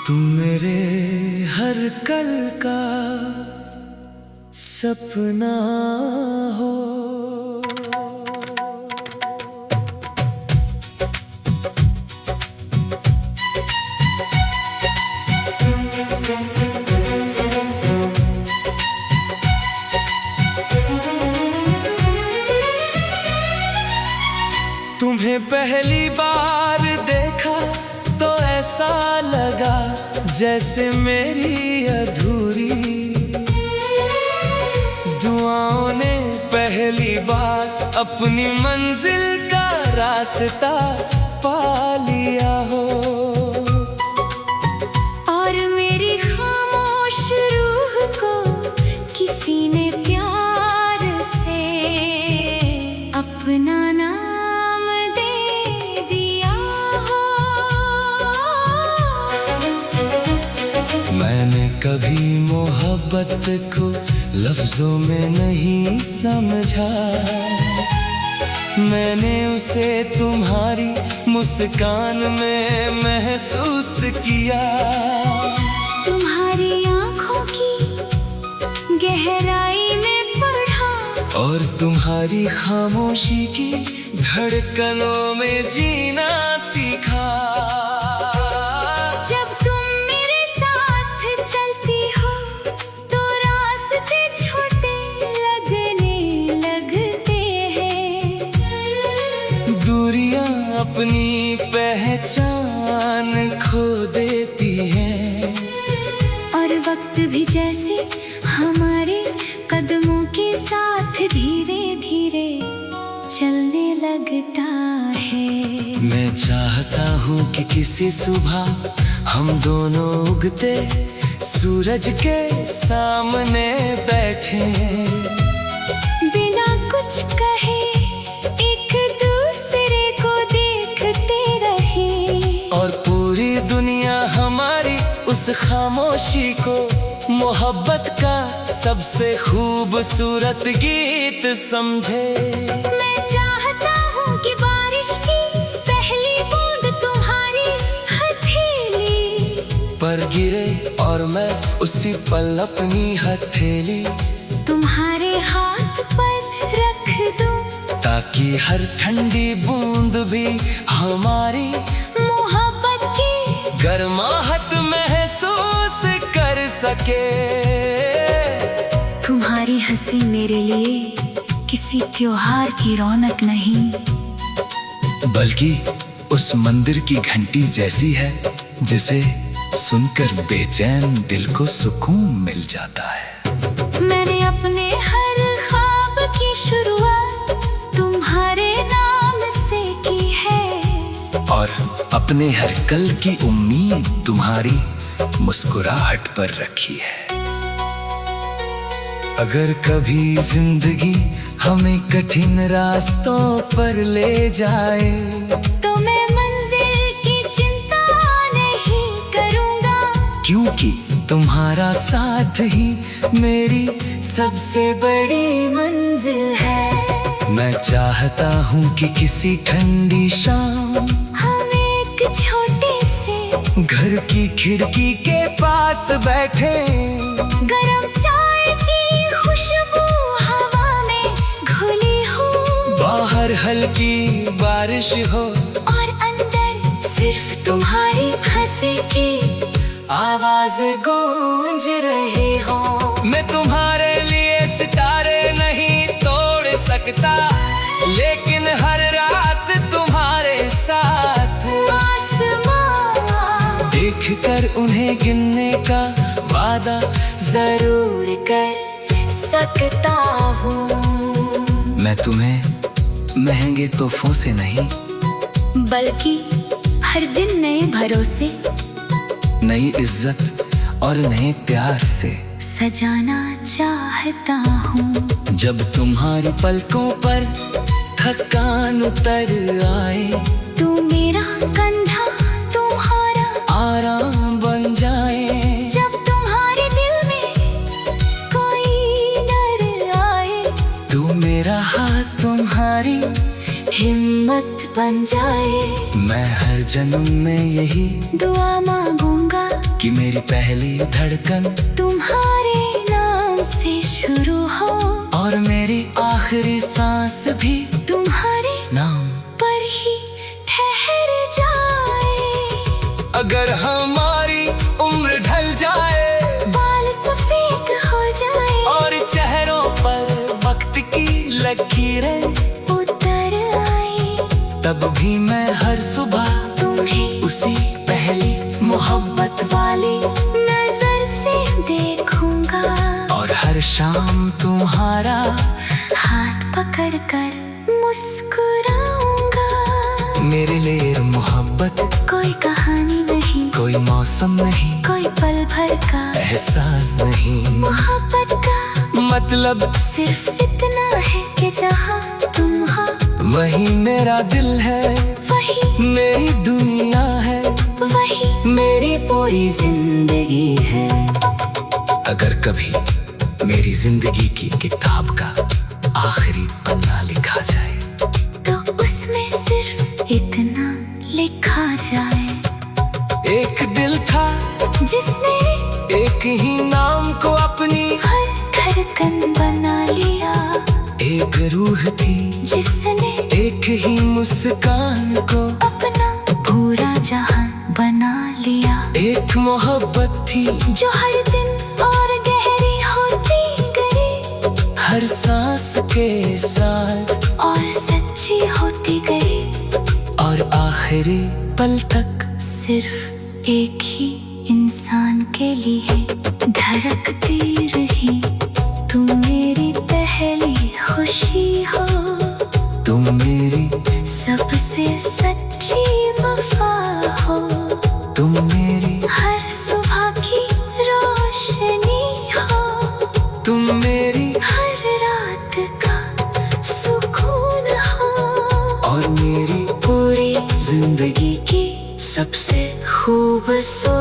तुम मेरे हर कल का सपना हो। तुम्हें पहली बार देखा तो ऐसा लगा जैसे मेरी अधूरी दुआओं ने पहली बार अपनी मंजिल का रास्ता पा लिया हो। और मेरी खामोश रूह को किसी ने प्यार से अपना नाम दे दिया हो। मैंने कभी मोहब्बत को लफ्जों में नहीं समझा, मैंने उसे तुम्हारी मुस्कान में महसूस किया। तुम्हारी आंखों की गहराई में पढ़ा और तुम्हारी खामोशी की धड़कनों में जीना सीखा। जब तुम मेरे साथ चलती हो तो रास्ते छोटे लगने लगते हैं। दूरियां अपनी पहचान खो देती हैं। और वक्त भी जैसे हमारे कदमों के साथ धीरे धीरे चलने लगता है। मैं चाहता हूँ कि किसी सुबह हम दोनों उगते सूरज के सामने बैठे, बिना कुछ कहे एक दूसरे को देखते रहे। और पूरी दुनिया हमारी उस खामोशी को मोहब्बत का सबसे खूबसूरत गीत समझे। मैं चाहता हूँ कि बारिश की पहली बूंद तुम्हारी हथेली पर गिरे और मैं उसी पल अपनी हथेली तुम्हारे हाथ पर रख दूं, ताकि हर ठंडी बूंद भी हमारी मोहब्बत की गर्माहट महसूस कर सके। तुम्हारी हंसी मेरे लिए किसी त्योहार की रौनक नहीं, बल्कि उस मंदिर की घंटी जैसी है जिसे सुनकर बेचैन दिल को सुकून मिल जाता है। मैंने अपने हर ख्वाब की शुरुआत तुम्हारे नाम से की है। और अपने हर कल की उम्मीद तुम्हारी मुस्कुराहट पर रखी है। अगर कभी जिंदगी हमें कठिन रास्तों पर ले जाए तो मैं मंजिल की चिंता नहीं करूँगा, क्योंकि तुम्हारा साथ ही मेरी सबसे बड़ी मंजिल है। मैं चाहता हूँ कि किसी ठंडी शाम हम एक छोटे से घर की खिड़की के पास बैठे, गरम चाय की खुशबू हवा में घुली हो, बाहर हल्की बारिश हो और अंदर सिर्फ तुम्हारी हंसी की आवाज गूंज रही हो। मैं तुम्हारे लिए सितारे नहीं तोड़ सकता, लेकिन हर रात तुम्हारे साथ आसमां देख कर उन्हें गिनने का वादा जरूर कर सकता हूँ। मैं तुम्हें महंगे तोहफों से नहीं, बल्कि हर दिन नए भरोसे, नई इज्जत और नए प्यार से सजाना चाहता हूँ। जब तुम्हारी पलकों पर थकान उतर आए तू मेरा कंधा तुम्हारा आराम बन जाए। जब तुम्हारे दिल में कोई डर आए तू मेरा हाथ तुम्हारा तुम्हारी हिम्मत बन जाए। मैं हर जन्म में यही दुआ मांगूंगा कि मेरी पहली धड़कन तुम्हारे नाम से शुरू हो, और मेरी आखिरी सांस भी तुम्हारे नाम। पर ही ठहर जाए। अगर हमारी उम्र ढल जाए, बाल सफेद हो जाए, और चेहरों पर वक्त की लकीरें उतर आए, तब भी मैं हर सुबह तुम्हें उसी पहली मोहब्बत वाली नजर से देखूंगा, और हर शाम तुम्हारा हाथ पकड़कर मुस्कुराऊंगा। मेरे लिए मोहब्बत कोई कहानी नहीं, कोई मौसम नहीं, कोई पल भर का एहसास नहीं। मोहब्बत का मतलब सिर्फ इतना है कि जहाँ तुम हो वही मेरा दिल है, वही मेरी दुनिया है, वही मेरी पूरी जिंदगी है। अगर कभी मेरी जिंदगी की किताब का आखिरी पन्ना लिखा जाए, तो उसमें सिर्फ इतना लिखा जाए। एक दिल था जिसने एक ही नाम को अपनी हर धड़कन बना लिया, एक रूह थी जिसने एक ही मुस्कान को अपना पूरा जहां बना लिया। एक मोहब्बत थी जो हर दिन और गहरी होती गई, हर सांस के साथ और सच्ची होती गई, और आखिरी पल तक सिर्फ एक ही इंसान के लिए धड़कती रही। तुम मेरी पहली खुशी हो, तुम मेरी सबसे सच्ची वफा हो, तुम मेरी हर सुबह की रोशनी हो, तुम मेरी हर रात का सुकून हो, और मेरी पूरी जिंदगी की सबसे खूबसूरत